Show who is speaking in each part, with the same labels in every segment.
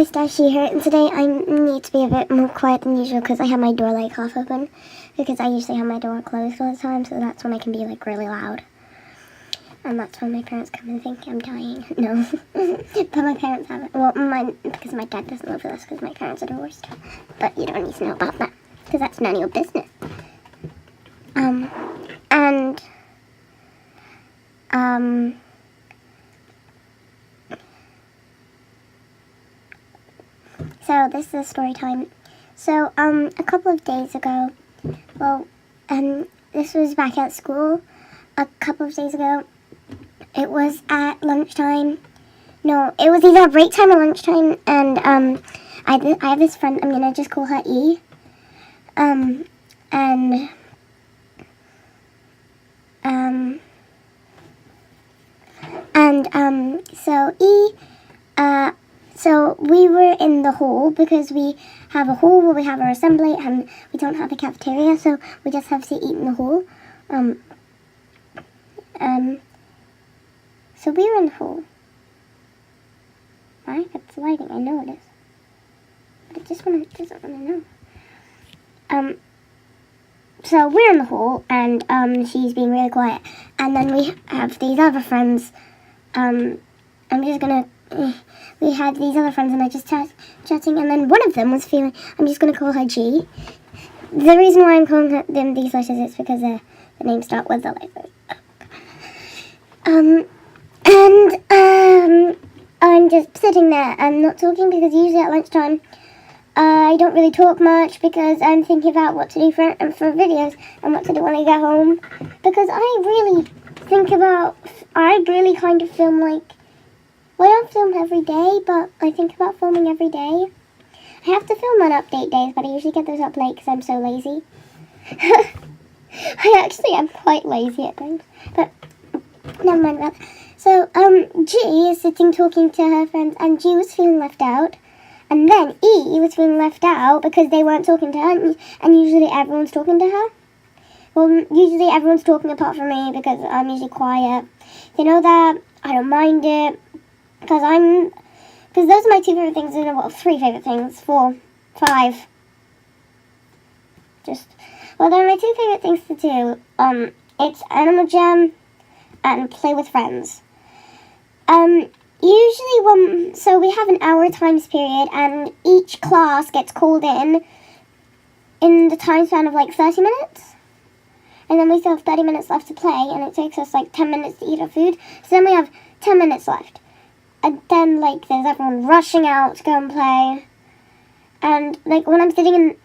Speaker 1: just actually here, and today I need to be a bit more quiet than usual because I have my door like half open, because I usually have my door closed all the time, so that's when I can be like really loud. And that's when my parents come and think I'm dying. No. But my parents haven't. Well, because my dad doesn't live with us because my parents are divorced. But you don't need to know about that because that's none of your business. So this is a story time. So, a couple of days ago, this was back at school. A couple of days ago, it was at lunchtime. No, it was either break time or lunchtime, and, I have this friend, I'm gonna just call her E. So E, so we were in the hall because we have a hall where we have our assembly and we don't have a cafeteria, so we just have to eat in the hall. So we were in the hall. Right? It's lighting, I know it is. But it just doesn't want to know. So we're in the hall and she's being really quiet. And then we have these other friends. We had these other friends and I just chatting, and then one of them was feeling, I'm just going to call her G. The reason why I'm calling them these letters is because the names start with the letters. I'm just sitting there and not talking because usually at lunchtime I don't really talk much because I'm thinking about what to do for videos and what to do when I get home. Because I really kind of film like, well, I don't film every day, but I think about filming every day. I have to film on update days, but I usually get those up late because I'm so lazy. I actually am quite lazy at times, but never mind about that. So, G is sitting talking to her friends, and G was feeling left out. And then E was feeling left out because they weren't talking to her, and usually everyone's talking to her. Well, usually everyone's talking apart from me because I'm usually quiet. They know that. I don't mind it. Because those are my two favorite things, well, three favorite things, 4, 5. They're my two favorite things to do. It's Animal Jam and play with friends. Usually so we have an hour times period, and each class gets called in the time span of like 30 minutes. And then we still have 30 minutes left to play, and it takes us like 10 minutes to eat our food. So then we have 10 minutes left. And then, like, there's everyone rushing out to go and play. And, like, when I'm sitting in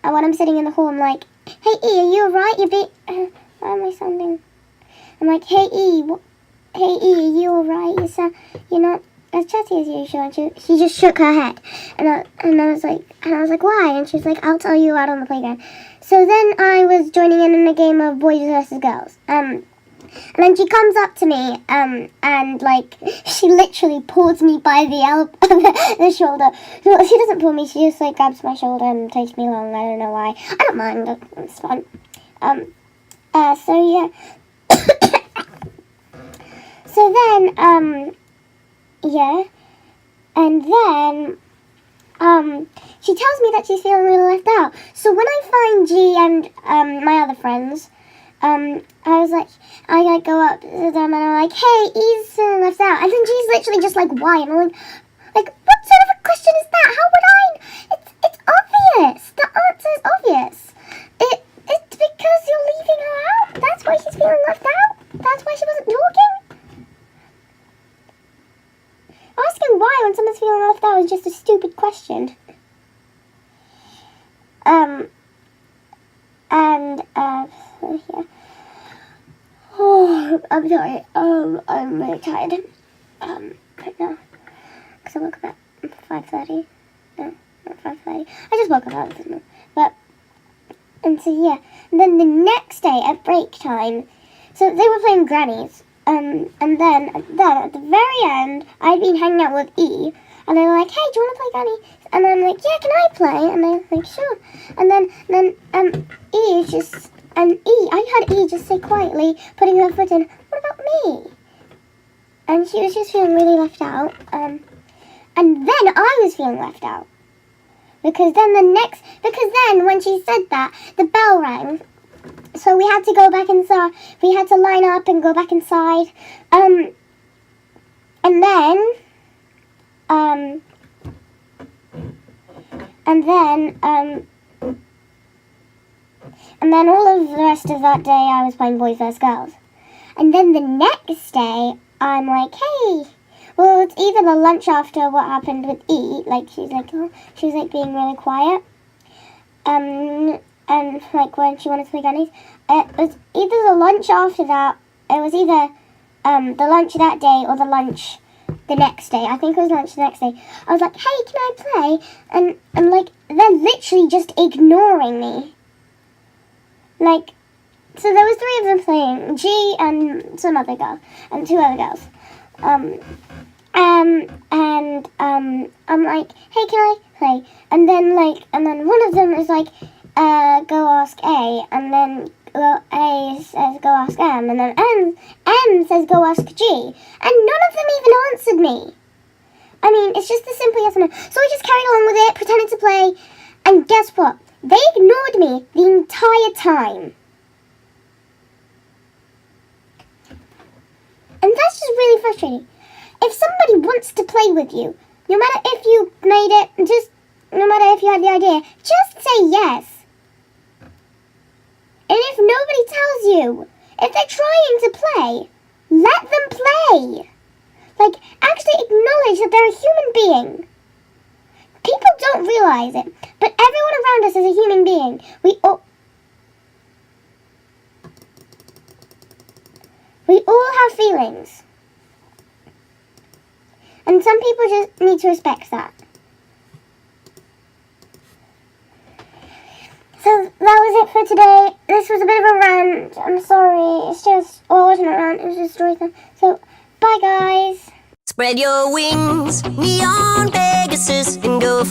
Speaker 1: the hall, I'm like, hey, E, are you alright? How am I sounding? I'm like, hey, E, are you alright? You're not as chatty as usual. And she just shook her head. And I was like, why? And she's like, I'll tell you out on the playground. So then I was joining in a game of boys versus girls. And then she comes up to me, and, like, she literally pulls me by the shoulder. Well, she doesn't pull me, she just, like, grabs my shoulder and takes me along. I don't know why. I don't mind, it's fun. So, yeah. So then, yeah. And then, she tells me that she's feeling really left out. So when I find G and, my other friends, I go up to them and I'm like, hey, E's feeling left out. And then G's literally just like, why? And I'm like, what sort of a question is that? How would I? It's obvious. The answer is obvious. It's because you're leaving her out. That's why she's feeling left out. That's why she wasn't talking. Asking why when someone's feeling left out is just a stupid question. Yeah. Oh, I'm sorry. I'm really tired. Right now. Because I woke up at 5:30. No, not 5:30. I just woke up out of this morning. And so, yeah. And then the next day at break time, so they were playing grannies. And then at the very end, I'd been hanging out with E. And they were like, hey, do you want to play granny? And I'm like, yeah, can I play? And they're like, sure. And then I heard E just say quietly, putting her foot in, what about me? And she was just feeling really left out. And then I was feeling left out. Because then when she said that, the bell rang. So we had to go back inside. We had to line up and go back inside. And then all of the rest of that day I was playing Boys vs Girls. And then the next day I'm like, hey, well, it's either the lunch after what happened with E, like she was like being really quiet. And like when she wanted to play grannies, it was either the lunch after that. It was either the lunch that day or the lunch the next day. I think it was lunch the next day. I was like, hey, can I play? And like they're literally just ignoring me. Like, so there was 3 of them playing, G and some other girl and 2 other girls. I'm like, hey, can I play? And then one of them is like, go ask A, and then A says go ask M, and then M says go ask G, and none of them even answered me. I mean, it's just a simple yes or no. So I just carried along with it, pretended to play, and guess what? They ignored me the entire time. And that's just really frustrating. If somebody wants to play with you, no matter if you made it, no matter if you had the idea, just say yes. And if nobody tells you, if they're trying to play, let them play. Like, actually acknowledge that they're a human being. People don't realize it, but everyone around us is a human being. We all have feelings. And some people just need to respect that. So that was it for today. This was a bit of a rant. I'm sorry. It's just, it wasn't a rant. It was just a story time. So, bye guys.
Speaker 2: Spread your wings, neon Pegasus.